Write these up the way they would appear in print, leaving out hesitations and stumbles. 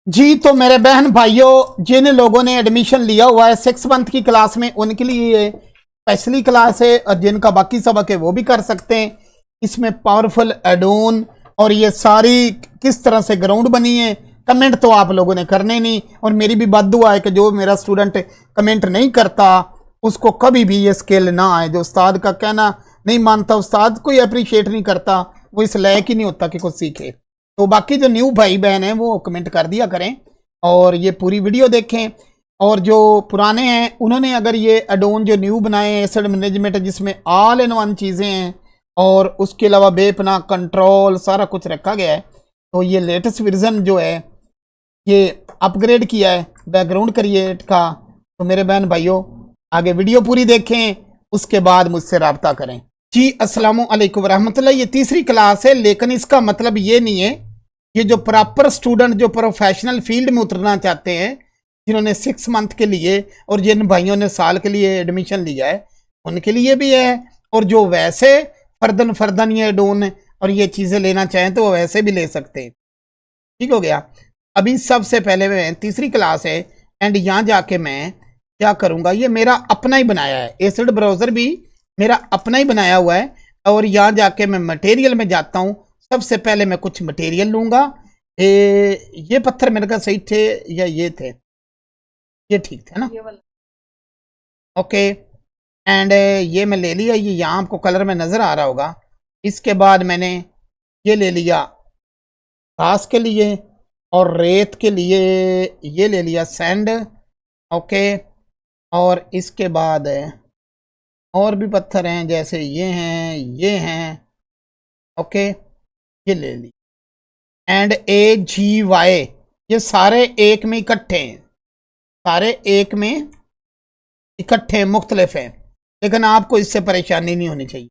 जी तो मेरे बहन भाइयों, जिन लोगों ने एडमिशन लिया हुआ है 6 मंथ की क्लास में, उनके लिए स्पेशली क्लास है, और जिनका बाकी सबक है वो भी कर सकते हैं। इसमें पावरफुल एडोन और ये सारी किस तरह से ग्राउंड बनी है, कमेंट तो आप लोगों ने करने नहीं। और मेरी भी बद्दुआ है कि जो मेरा स्टूडेंट कमेंट नहीं करता उसको कभी भी ये स्किल ना आए। जो उस्ताद का कहना नहीं मानता, उस्ताद को अप्रिशिएट नहीं करता, वो इस लायक ही नहीं होता कि कुछ सीखे। तो बाकी जो न्यू भाई बहन हैं वो कमेंट कर दिया करें और ये पूरी वीडियो देखें। और जो पुराने हैं उन्होंने अगर ये एडोन जो न्यू बनाए हैं, एसिड मैनेजमेंट जिसमें ऑल इन वन चीज़ें हैं और उसके अलावा बेपना कंट्रोल सारा कुछ रखा गया है, तो ये लेटेस्ट वर्जन जो है ये अपग्रेड किया है बैकग्राउंड क्रिएट का। तो मेरे बहन भाइयों आगे वीडियो पूरी देखें, उसके बाद मुझसे रब्ता करें। जी अस्सलामु अलैकुम वरहमतुल्लाह। ये तीसरी क्लास है, लेकिन इसका मतलब ये नहीं है, ये जो प्रॉपर स्टूडेंट जो प्रोफेशनल फील्ड में उतरना चाहते हैं, जिन्होंने 6 मंथ के लिए और जिन भाइयों ने साल के लिए एडमिशन लिया है उनके लिए भी है। और जो वैसे फर्दन ये डोन और ये चीज़ें लेना चाहें तो वो वैसे भी ले सकते हैं। ठीक हो गया। अभी सबसे पहले मैं तीसरी क्लास है एंड यहाँ जाके मैं क्या करूँगा, ये मेरा अपना ही बनाया है, एसिड ब्राउज़र भी मेरा अपना ही बनाया हुआ है। और यहाँ जाके मैं मटेरियल में जाता हूँ। सबसे पहले मैं कुछ मटेरियल लूँगा। ये पत्थर मेरे का सही थे या ये थे? ये ठीक थे ना? ओके। एंड ये मैं ले लिया, ये यहाँ आपको कलर में नज़र आ रहा होगा। इसके बाद मैंने ये ले लिया घास के लिए, और रेत के लिए ये ले लिया सैंड। ओके। और इसके बाद और भी पत्थर हैं, जैसे ये हैं। ओके, ये ले ली। एंड AGY, ये सारे एक में इकट्ठे हैं, सारे एक में इकट्ठे मुख्तलिफ हैं, लेकिन आपको इससे परेशानी नहीं होनी चाहिए।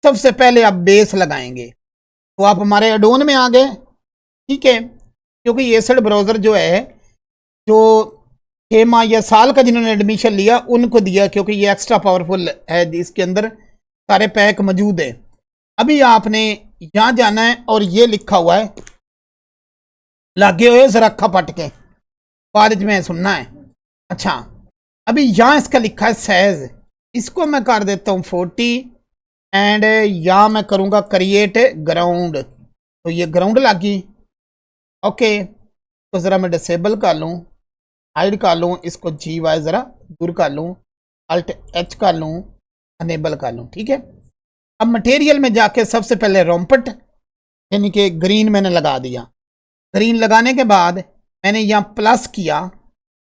सबसे पहले आप बेस लगाएंगे, तो आप हमारे एडोन में आ गए। ठीक है, क्योंकि ये एसिड ब्राउज़र जो है, जो 6 माह या साल का जिन्होंने एडमिशन लिया उनको दिया, क्योंकि ये एक्स्ट्रा पावरफुल है, इसके अंदर सारे पैक मौजूद है। अभी आपने यहाँ जाना है और ये लिखा हुआ है, लागे हुए जरा अखा पट के बाद में सुनना है। अच्छा, अभी यहाँ इसका लिखा है साइज, इसको मैं कर देता हूँ 40। एंड यहाँ मैं करूँगा क्रिएट ग्राउंड, तो ये ग्राउंड लागी। ओके, तो ज़रा मैं डिसेबल कर लूँ, हाइड कर लूँ, इसको GY ज़रा दूर कर लूँ, Alt H कर लूँ, अनेबल कर लूँ। ठीक है, अब मटेरियल में जाके सबसे पहले रोम्पट यानी कि ग्रीन मैंने लगा दिया। ग्रीन लगाने के बाद मैंने यहाँ प्लस किया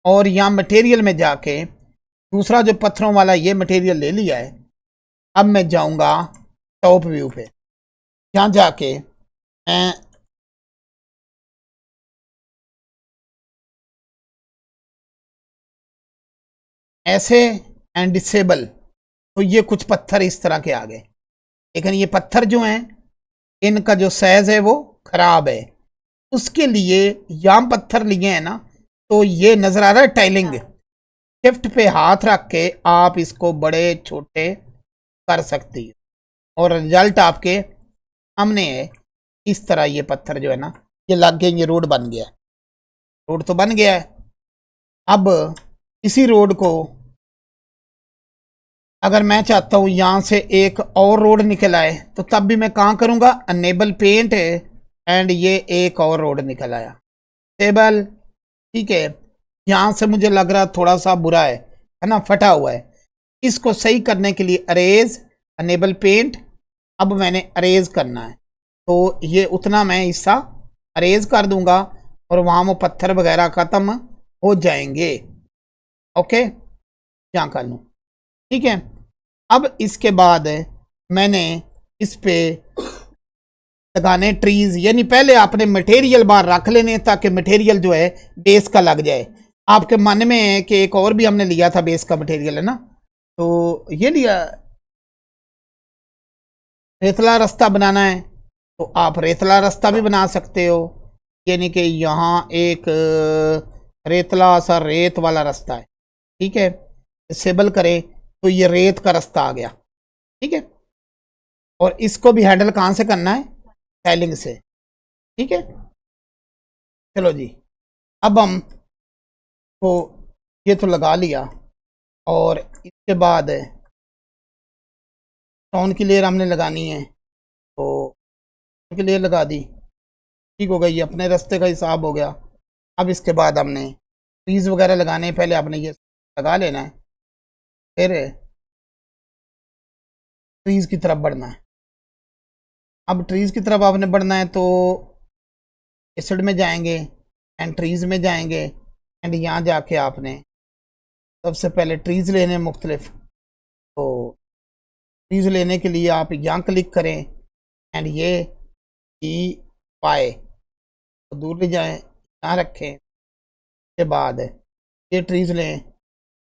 और यहाँ मटेरियल में जाके दूसरा जो पत्थरों वाला ये मटेरियल ले लिया है। अब मैं जाऊँगा टॉप व्यू पे, यहाँ जाके मैं ऐसे एंड डिसेबल, तो ये कुछ पत्थर इस तरह के आ गए। लेकिन ये पत्थर जो हैं इनका जो साइज है वो खराब है, उसके लिए यहाँ पत्थर लिए हैं ना, तो ये नजर आ रहा है टाइलिंग, शिफ्ट पे हाथ रख के आप इसको बड़े छोटे कर सकती है और रिजल्ट आपके सामने है। इस तरह ये पत्थर जो है ना ये लग गए, ये रोड बन गया है, रोड तो बन गया है। अब इसी रोड को अगर मैं चाहता हूँ यहाँ से एक और रोड निकल आए, तो तब भी मैं कहाँ करूँगा, अनेबल पेंट एंड ये एक और रोड निकल आया टेबल। ठीक है, यहाँ से मुझे लग रहा थोड़ा सा बुरा है ना, फटा हुआ है। इसको सही करने के लिए अरेज अनेबल पेंट, अब मैंने अरेज करना है, तो ये उतना मैं हिस्सा अरेज कर दूंगा और वहाँ वो पत्थर वगैरह ख़त्म हो जाएंगे। ओके, यहाँ कर लूँ। ठीक है, अब इसके बाद मैंने इस पे लगाने ट्रीज, यानी पहले आपने मटेरियल बाहर रख लेने ताकि मटेरियल जो है बेस का लग जाए। आपके मन में है कि एक और भी हमने लिया था बेस का मटेरियल है ना, तो ये लिया रेतला रास्ता बनाना है, तो आप रेतला रास्ता भी बना सकते हो, यानी कि यहाँ एक रेतला सा रेत वाला रास्ता है। ठीक है, डिसेबल करें तो ये रेत का रास्ता आ गया। ठीक है, और इसको भी हैंडल कहाँ से करना है, टाइलिंग से। ठीक है, चलो जी, अब हम को ये तो लगा लिया, और इसके बाद टोन की लेयर हमने लगानी है, तो की लेयर लगा दी, ठीक हो गई, ये अपने रास्ते का हिसाब हो गया। अब इसके बाद हमने ट्रीज वगैरह लगाने हैं, पहले आपने ये लगा लेना है, फिर ट्रीज की तरफ बढ़ना है। अब ट्रीज की तरफ आपने बढ़ना है तो एसिड में जाएंगे एंड ट्रीज में जाएंगे, एंड यहाँ जाके आपने सबसे पहले ट्रीज लेने मुख्तलिफ। तो ट्रीज लेने के लिए आप यहाँ क्लिक करें एंड ये ई पाए तो दूर ले जाएं, यहाँ रखें, के बाद ये ट्रीज लें,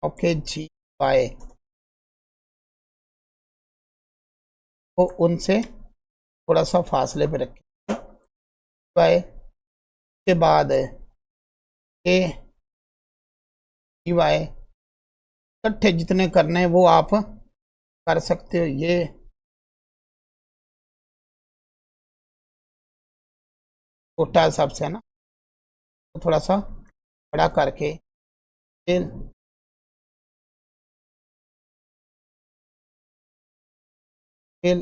ओके जी पाए, तो उनसे थोड़ा सा फासले पे रखें, पाए के बाद ये वाई इकट्ठे जितने करने हैं वो आप कर सकते हो। ये छोटा हिसाब से है ना, तो थोड़ा सा बड़ा करके फिर फिर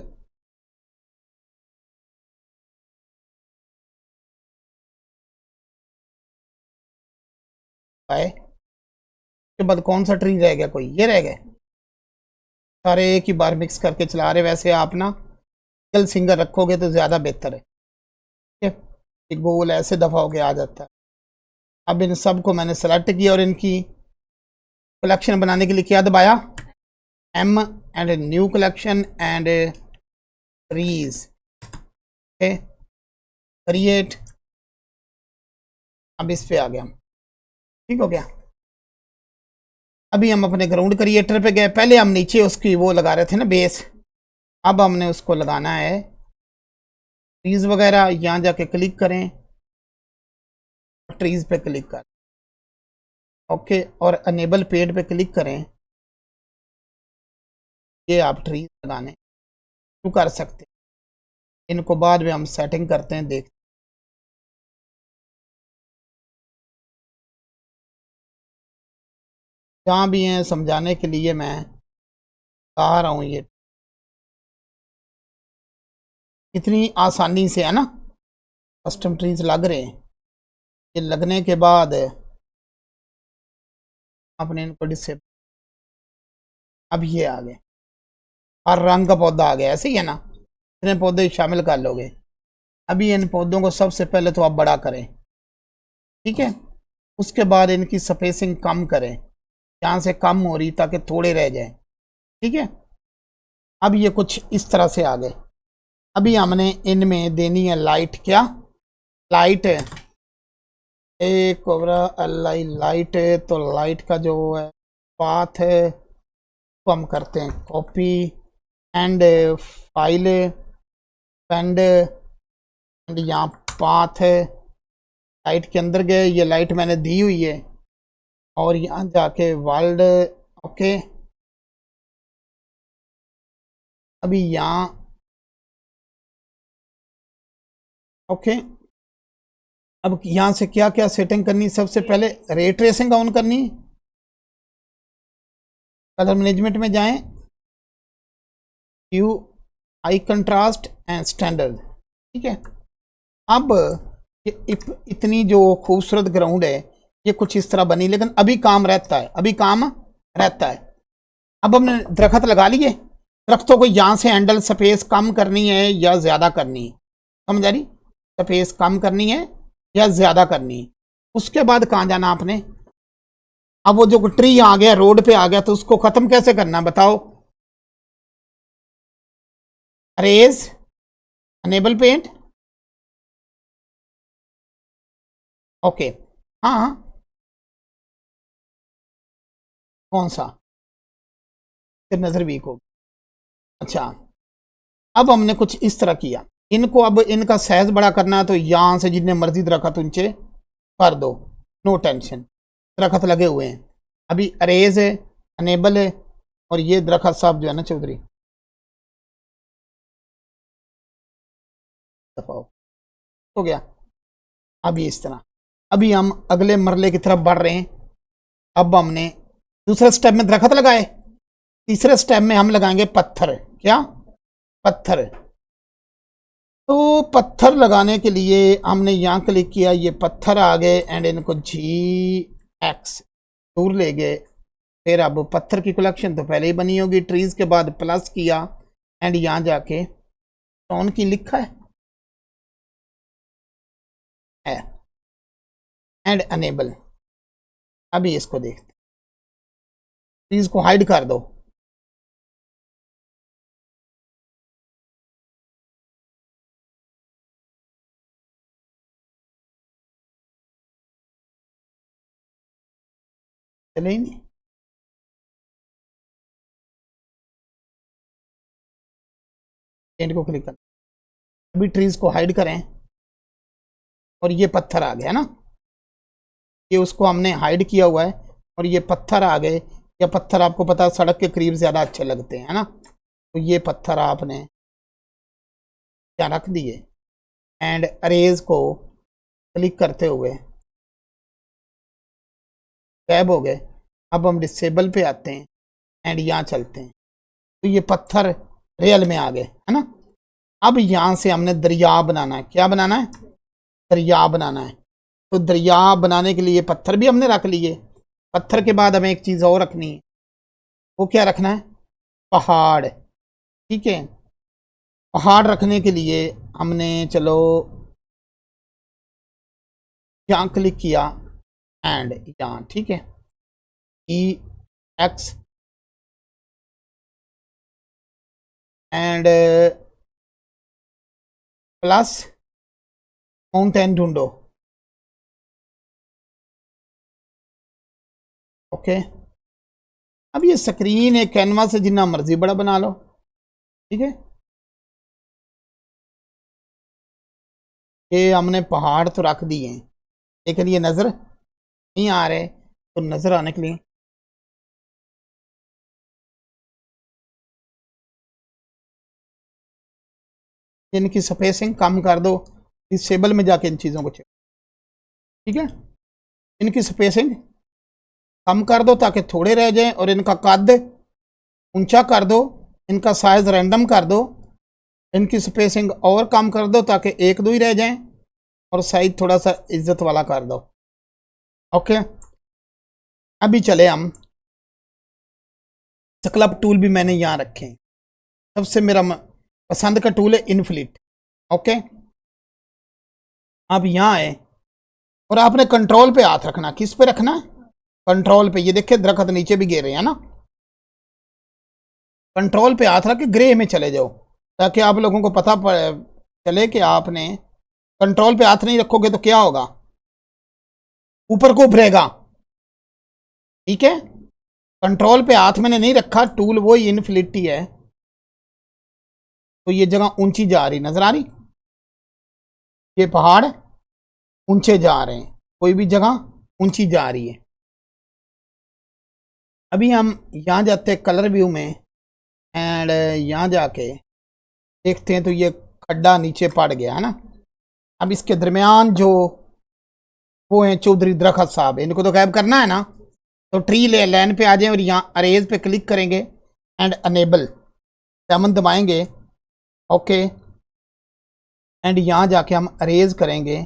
पाए के बाद कौन सा ट्री रह गया, कोई ये रह गया, सारे एक ही बार मिक्स करके चला रहे। वैसे आप ना सिंगल सिंगल रखोगे तो ज़्यादा बेहतर है, ठीक है, एक गोल ऐसे दफ़ा होके आ जाता है। अब इन सब को मैंने सेलेक्ट किया और इनकी कलेक्शन बनाने के लिए क्या दबाया, M and new collection and trees, create. अब इस पे आ गया, ठीक हो गया। अभी हम अपने ग्राउंड क्रिएटर पे गए, पहले हम नीचे उसकी वो लगा रहे थे ना बेस, अब हमने उसको लगाना है ट्रीज वगैरह। यहाँ जाके क्लिक करें, ट्रीज पे क्लिक करें, ओके, और अनेबल पेड पे क्लिक करें। ये आप ट्रीज लगाने शुरू कर सकते हैं, इनको बाद में हम सेटिंग करते हैं, देखते जहाँ भी हैं समझाने के लिए मैं कह रहा हूँ। ये इतनी आसानी से है ना, कस्टम ट्रीज लग रहे हैं। ये लगने के बाद आपने इनको डिसेबल, अब ये आ गए, हर रंग का पौधा आ गया, ऐसे ही है ना, इतने पौधे शामिल कर लोगे। अभी इन पौधों को सबसे पहले तो आप बड़ा करें, ठीक है, उसके बाद इनकी स्पेसिंग कम करें, यहाँ से कम हो रही ताकि थोड़े रह जाए, ठीक है। अब ये कुछ इस तरह से आ गए। अभी हमने इनमें देनी है लाइट, क्या लाइट, एक कोबरा एल लाइट, तो लाइट का जो है पाथ है तो हम करते हैं कॉपी एंड फाइल एंड यहाँ पाथ है, लाइट के अंदर गए, ये लाइट मैंने दी हुई है, और यहाँ जाके वर्ल्ड, ओके। अभी यहाँ ओके, अब यहाँ से क्या क्या सेटिंग करनी, सबसे पहले रे ट्रेसिंग ऑन करनी, कलर मैनेजमेंट में जाएं, view high contrast and standard, ठीक है। अब ये इतनी जो खूबसूरत ग्राउंड है ये कुछ इस तरह बनी, लेकिन अभी काम रहता है, अभी काम रहता है। अब हमने दरख्त लगा लिए, दरख्तों को यहाँ से हैंडल स्पेस कम करनी है या ज़्यादा करनी है, समझ आ रही, स्पेस कम करनी है या ज़्यादा करनी है। उसके बाद कहाँ जाना आपने, अब वो जो ट्री आ गया रोड पे आ गया तो उसको ख़त्म कैसे करना बताओ, अरेज अनेबल पेंट, ओके, हाँ कौन सा, फिर नजर वीक हो, अच्छा। अब हमने कुछ इस तरह किया, इनको अब इनका साइज बड़ा करना है तो यहां से जितने मर्जी दरख्त ऊंचे कर दो, नो टेंशन, दरख्त लगे हुए हैं। अभी अरेज है, अनेबल है, और ये दरख्त साहब जो है ना चौधरी, हो गया। अब ये इस तरह अभी हम अगले मरले की तरफ बढ़ रहे हैं। अब हमने दूसरे स्टेप में दरख्त लगाए, तीसरे स्टेप में हम लगाएंगे पत्थर। क्या? पत्थर। तो पत्थर लगाने के लिए हमने यहां क्लिक किया, ये पत्थर आ गए एंड इनको GX दूर ले गए। फिर अब पत्थर की कलेक्शन तो पहले ही बनी होगी, ट्रीज के बाद प्लस किया एंड यहां जाके स्टोन की लिखा है एंड अनेबल। अभी इसको देखते, ट्रीज को हाइड कर दो। चले ही नहीं। पेंट को क्लिक कर, अभी ट्रीज को हाइड करें और ये पत्थर आ गया ना, ये उसको हमने हाइड किया हुआ है और ये पत्थर आ गए। ये पत्थर आपको पता है सड़क के करीब ज्यादा अच्छे लगते हैं, है ना। तो ये पत्थर आपने क्या रख दिए एंड अरेज को क्लिक करते हुए टैब हो गए। अब हम डिसेबल पे आते हैं एंड यहाँ चलते हैं, तो ये पत्थर रियल में आ गए, है ना। अब यहां से हमने दरिया बनाना है। क्या बनाना है? दरिया बनाना है। तो दरिया बनाने के लिए पत्थर भी हमने रख लिए। पत्थर के बाद हमें एक चीज और रखनी है। वो क्या रखना है? पहाड़। ठीक है, पहाड़ रखने के लिए हमने चलो यहां क्लिक किया एंड यहां, ठीक है, EX एंड प्लस माउंटेन ढूंढो। ओके, अब ये स्क्रीन है, कैनवास से जितना मर्जी बड़ा बना लो, ठीक है। ये हमने पहाड़ तो रख दिए हैं, लेकिन ये नजर नहीं आ रहे, तो नजर आने के लिए इनकी स्पेसिंग कम कर दो। डिसेबल में जाके इन चीज़ों को चेक, ठीक है, इनकी स्पेसिंग कम कर दो ताकि थोड़े रह जाएं और इनका कद ऊंचा कर दो, इनका साइज रैंडम कर दो, इनकी स्पेसिंग और कम कर दो ताकि एक दो ही रह जाएं और साइज थोड़ा सा इज्जत वाला कर दो। ओके, अभी चले हम, स्कल्प टूल भी मैंने यहाँ रखे हैं। सबसे मेरा पसंद का टूल है इनफ्लिट। ओके, अब यहाँ आए और आपने कंट्रोल पे हाथ रखना। किस पे रखना है? कंट्रोल पे। ये देखिए दरख्त नीचे भी गिर रहे हैं ना। कंट्रोल पे हाथ रख के ग्रे में चले जाओ ताकि आप लोगों को पता चले कि आपने कंट्रोल पे हाथ नहीं रखोगे तो क्या होगा, ऊपर को उभरेगा। ठीक है, कंट्रोल पे हाथ मैंने नहीं रखा, टूल वो इनफिनिटी है, तो ये जगह ऊंची जा रही नजर आ रही, ये पहाड़ ऊंचे जा रहे हैं, कोई भी जगह ऊंची जा रही है। अभी हम यहां जाते हैं कलर व्यू में एंड यहां जाके देखते हैं तो ये खड्डा नीचे पड़ गया है ना। अब इसके दरमियान जो वो हैं चौधरी दरख्त साहब, इनको तो गायब करना है ना। तो ट्री ले लाइन पे आ जाए और यहाँ अरेज पे क्लिक करेंगे एंड अनेबल दामन दबाएंगे। ओके, एंड यहाँ जाके हम अरेज करेंगे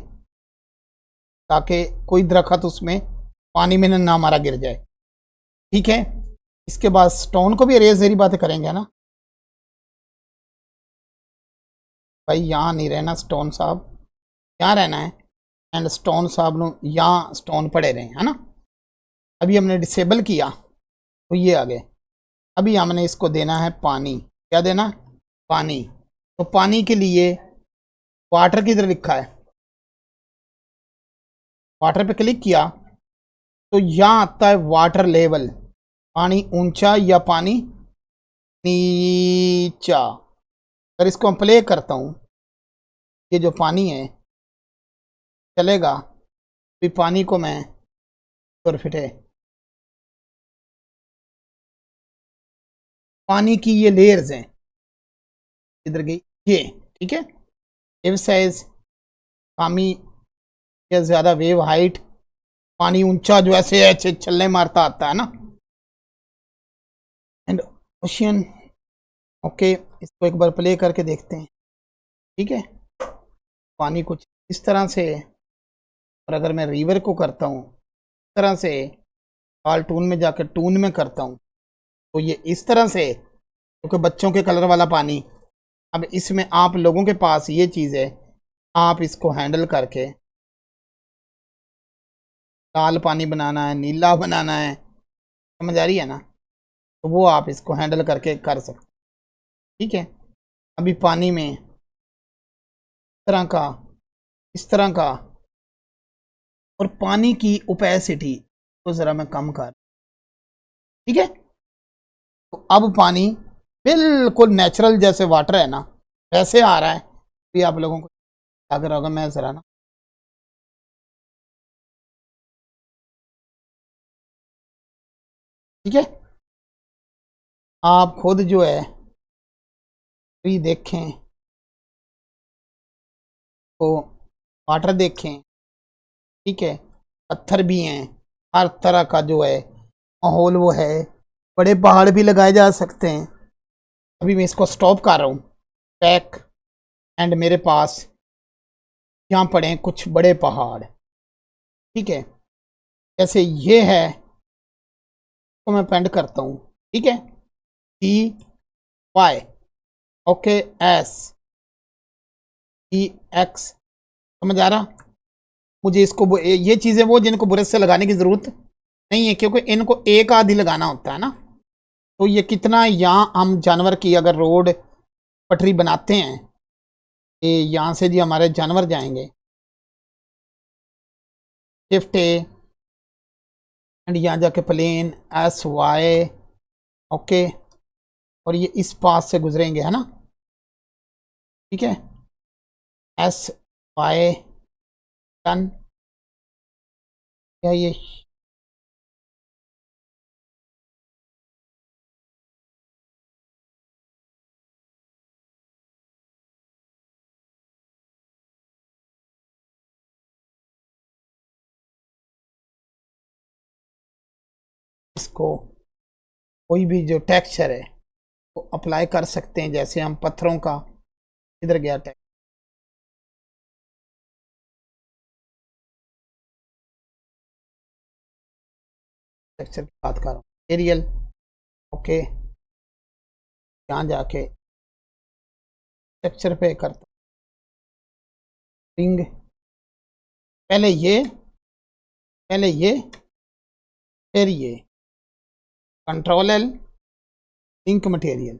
ताकि कोई दरख्त उसमें पानी में ना मारा गिर जाए। ठीक है, इसके बाद स्टोन को भी अरेज जरी बातें करेंगे ना भाई, यहाँ नहीं रहना स्टोन साहब, यहाँ रहना है एंड स्टोन साहब नो यहाँ स्टोन पड़े रहे, है ना। अभी हमने डिसेबल किया तो ये आ गए। अभी हमने इसको देना है पानी। क्या देना? पानी। तो पानी के लिए वाटर किधर लिखा है? वाटर पे क्लिक किया तो यहां आता है वाटर लेवल, पानी ऊंचा या पानी नीचा। अगर इसको हम प्ले करता हूं, ये जो पानी है चलेगा, भी पानी को मैं फिट है, पानी की ये लेयर्स हैं, इधर गई ये, ठीक है। इव साइज पानी या ज्यादा वेव हाइट, पानी ऊंचा जो ऐसे ऐसे छल्ले मारता आता है ना, एंड ओशियन। ओके, इसको एक बार प्ले करके देखते हैं। ठीक है, पानी कुछ इस तरह से है, और अगर मैं रिवर को करता हूँ इस तरह से, ऑल टून में जाकर टून में करता हूँ तो ये इस तरह से, क्योंकि बच्चों के कलर वाला पानी। अब इसमें आप लोगों के पास ये चीज़ है, आप इसको हैंडल करके लाल पानी बनाना है, नीला बनाना है, समझ आ रही है ना, तो वो आप इसको हैंडल करके कर सकते। ठीक है, अभी पानी में इस तरह का, इस तरह का, और पानी की ओपेसिटी को ज़रा मैं कम कर। ठीक है, तो अब पानी बिल्कुल नेचुरल जैसे वाटर है ना वैसे आ रहा है। भी आप लोगों को अगर होगा, मैं ज़रा ना, ठीक है, आप खुद जो है भी देखें, तो वाटर देखें। ठीक है, पत्थर भी हैं, हर तरह का जो है माहौल वो है, बड़े पहाड़ भी लगाए जा सकते हैं। अभी मैं इसको स्टॉप कर रहा हूँ बैक, एंड मेरे पास यहाँ पड़े हैं कुछ बड़े पहाड़। ठीक है, जैसे ये है, तो मैं पेंड करता हूँ। ठीक है, E Y, okay, S E X, समझ आ रहा। मुझे इसको ये चीज़ें वो जिनको ब्रश से लगाने की ज़रूरत नहीं है, क्योंकि इनको एक आध ही लगाना होता है ना। तो ये कितना, यहाँ हम जानवर की अगर रोड पटरी बनाते हैं, ये यहाँ से जी हमारे जानवर जाएंगे, शिफ्ट ए, एंड यहाँ जाके प्लेन एस वाई, ओके, और ये इस पास से गुजरेंगे, है ना। ठीक है, एस वाई टन, या ये इसको कोई भी जो टेक्सचर है वो अप्लाई कर सकते हैं, जैसे हम पत्थरों का, इधर गया टेक्सचर की बात कर रहा हूँ, एरियल, ओके, यहाँ जाके टेक्सचर पे करता रिंग, पहले ये, पहले ये, फिर ये, कंट्रोल एल, इंक मटेरियल।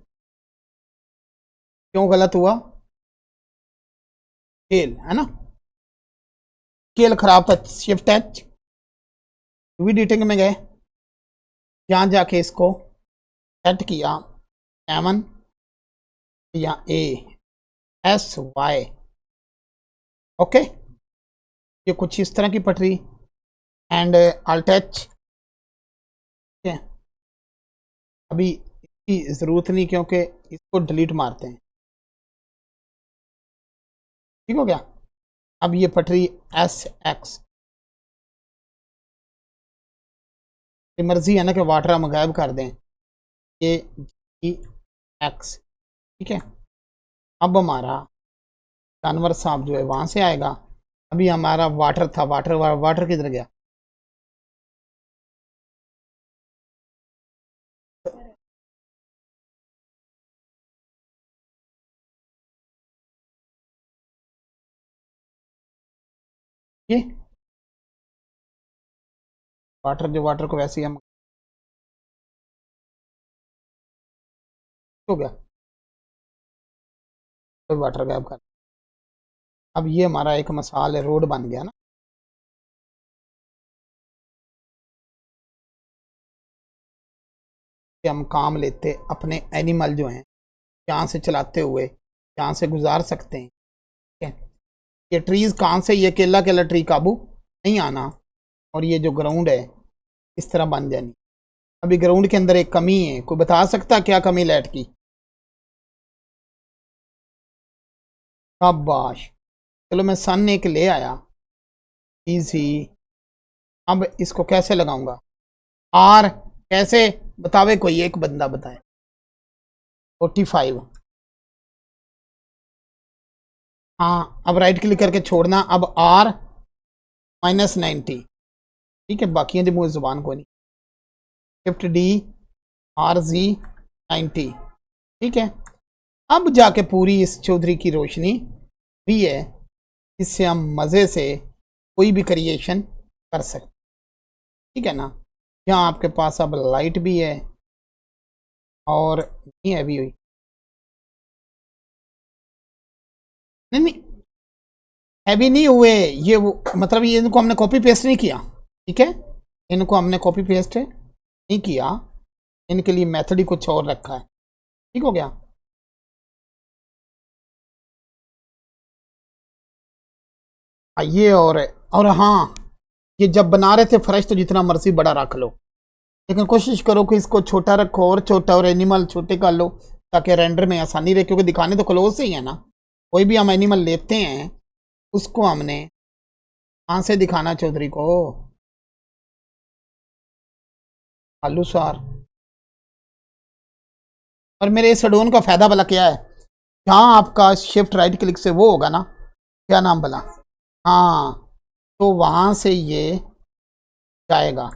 क्यों गलत हुआ, स्केल है ना, स्केल खराब था, शिफ्ट एच, यूवी डिटेक्टिंग में गए, यहाँ जाके इसको सेट किया, 7 या ए एस वाई, ओके, ये कुछ इस तरह की पटरी, एंड अल्ट एच। अभी इसकी ज़रूरत नहीं, क्योंकि इसको डिलीट मारते हैं। ठीक हो गया, अब ये पटरी एस एक्स, मर्जी है ना कि वाटर हम गायब कर दें, ये जी एक्स। ठीक है, अब हमारा जानवर साहब जो है वहां से आएगा। अभी हमारा वाटर था, वाटर वाटर किधर गया, ये वाटर, जो वाटर को वैसे ही हम, हो गया, तो वाटर गायब कर। अब ये हमारा एक मसाल है, रोड बन गया ना। कि हम काम लेते अपने एनिमल जो हैं, यहाँ से चलाते हुए यहाँ से गुजार सकते हैं। ठीक है, ये ट्रीज कहाँ से, ये केला केला ट्री काबू नहीं आना, और ये जो ग्राउंड है इस तरह बन जानी। अभी ग्राउंड के अंदर एक कमी है, कोई बता सकता क्या कमी लाइट की, शाबाश, चलो मैं सन एक ले आया, इजी। अब इसको कैसे लगाऊंगा? आर कैसे बतावे, कोई एक बंदा बताए। 45। हाँ, अब राइट क्लिक करके छोड़ना। अब आर -90। ठीक है, बाकी दी मुझे जुबान को नहीं। Shift D, RZ90। ठीक है, अब जाके पूरी इस चौधरी की रोशनी भी है, इससे हम मज़े से कोई भी क्रिएशन कर सकते। ठीक है ना, यहाँ आपके पास अब लाइट भी है और नहीं हैवी हुई, नहीं नहीं हैवी नहीं हुए ये, वो मतलब ये इनको हमने कॉपी पेस्ट नहीं किया। ठीक है, इनको हमने कॉपी पेस्ट नहीं किया, इनके लिए मेथड ही कुछ और रखा है। ठीक हो गया। ये और हाँ, ये जब बना रहे थे फ्रेश तो जितना मर्जी बड़ा रख लो, लेकिन कोशिश करो कि इसको छोटा रखो, और छोटा और एनिमल छोटे कर लो ताकि रेंडर में आसानी रहे, क्योंकि दिखाने तो क्लोज से ही है ना। कोई भी हम एनिमल लेते हैं उसको हमने कहाँ से दिखाना चौधरी को? आलू सार। और मेरे इस एडोन का फायदा भला क्या है? जहाँ आपका शिफ्ट राइट क्लिक से वो होगा ना, क्या नाम भला, हाँ, तो वहां से ये जाएगा।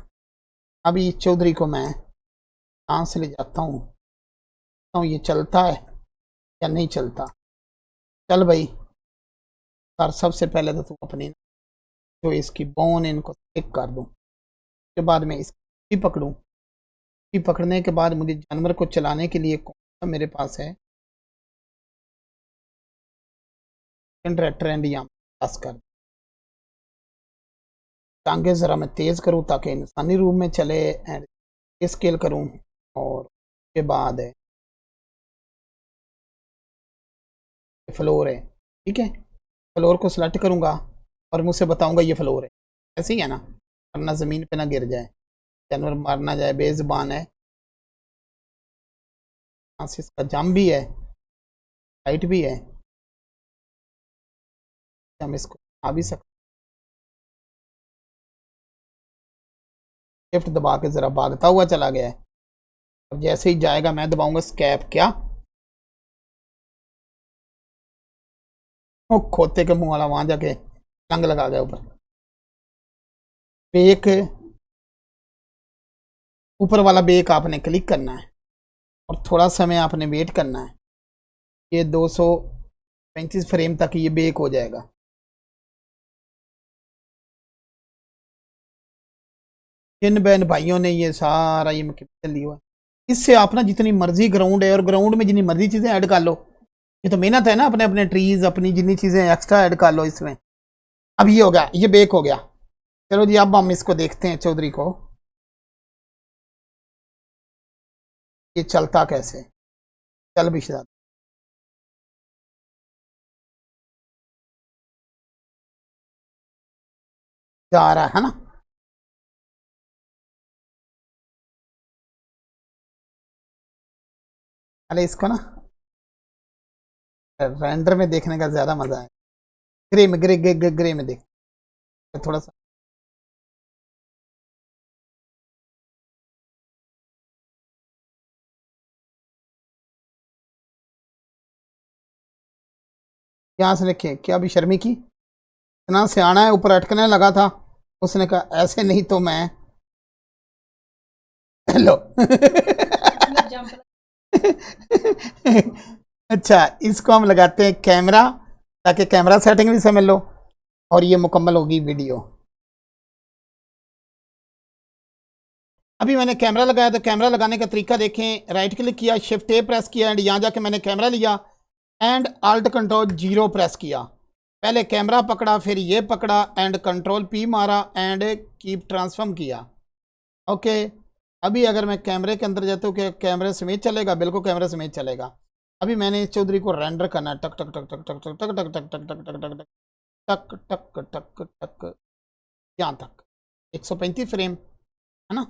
अभी चौधरी को मैं कहाँ से ले जाता हूँ, तो ये चलता है या नहीं चलता? चल भाई सर, सबसे पहले तो तू अपनी जो इसकी बोन इनको चेक कर दूँ, उसके बाद मैं इसकी पकड़ूँ। इसकी पकड़ने के बाद मुझे जानवर को चलाने के लिए कौन सा मेरे पास है जनरेटर, एंड यहाँ पास कर टांगे ज़रा मैं तेज़ करूँ ताकि इंसानी रूप में चले, एंड स्केल करूँ, और उसके बाद है फ्लोर है। ठीक है, फ्लोर को सिलेक्ट करूँगा और मुझसे बताऊँगा ये फ्लोर है। ऐसे ही है ना, वरना ज़मीन पे ना गिर जाए, जानवर मार ना जाए, बेज़ुबान है। यहाँ से इसका जम भी है, हाइट भी है, हम इसको आ भी सकते। शिफ्ट दबा के ज़रा भागता हुआ चला गया है। अब जैसे ही जाएगा मैं दबाऊंगा स्कैप, क्या वो खोते के मुंह वाला वहां जाके लंग लगा गया ऊपर। बेक, ऊपर वाला बेक आपने क्लिक करना है और थोड़ा समय आपने वेट करना है। ये 235 फ्रेम तक ये बेक हो जाएगा। जिन बहन भाइयों ने ये सारा ये मकसद लिया हुआ, इससे आप ना जितनी मर्जी ग्राउंड है और ग्राउंड में जितनी मर्जी चीजें ऐड कर लो, ये तो मेहनत है ना, अपने अपने ट्रीज अपनी जितनी चीजें एक्स्ट्रा ऐड कर लो इसमें। अब ये हो गया, ये बेक हो गया। चलो जी, अब हम इसको देखते हैं चौधरी को, ये चलता कैसे। चल भी शायद जा रहा है ना। अरे इसको ना रेंडर में देखने का ज्यादा मजा है, ग्रे में, ग्रे में देख थोड़ा सा। यहाँ से लिखे क्या अभी शर्मी की इतना सियाना है, ऊपर अटकने लगा था, उसने कहा ऐसे नहीं तो मैं लो अच्छा, इसको हम लगाते हैं कैमरा, ताकि कैमरा सेटिंग भी समझ लो, और ये मुकम्मल होगी वीडियो। अभी मैंने कैमरा लगाया, तो कैमरा लगाने का तरीका देखें। राइट क्लिक किया, शिफ्ट ए प्रेस किया, एंड यहाँ जाके मैंने कैमरा लिया एंड अल्ट कंट्रोल 0 प्रेस किया। पहले कैमरा पकड़ा, फिर ये पकड़ा, एंड कंट्रोल P मारा, एंड कीप ट्रांसफॉर्म किया। ओके, अभी अगर मैं कैमरे के अंदर जाता हूँ, क्या कैमरे समेत चलेगा? बिल्कुल कैमरे समेत चलेगा। अभी मैंने इस चौधरी को रेंडर करना है, टक टक टक टक टक टक टक टक टक टक टक टक टक टक टक टक टक, यहाँ तक 135 फ्रेम है ना।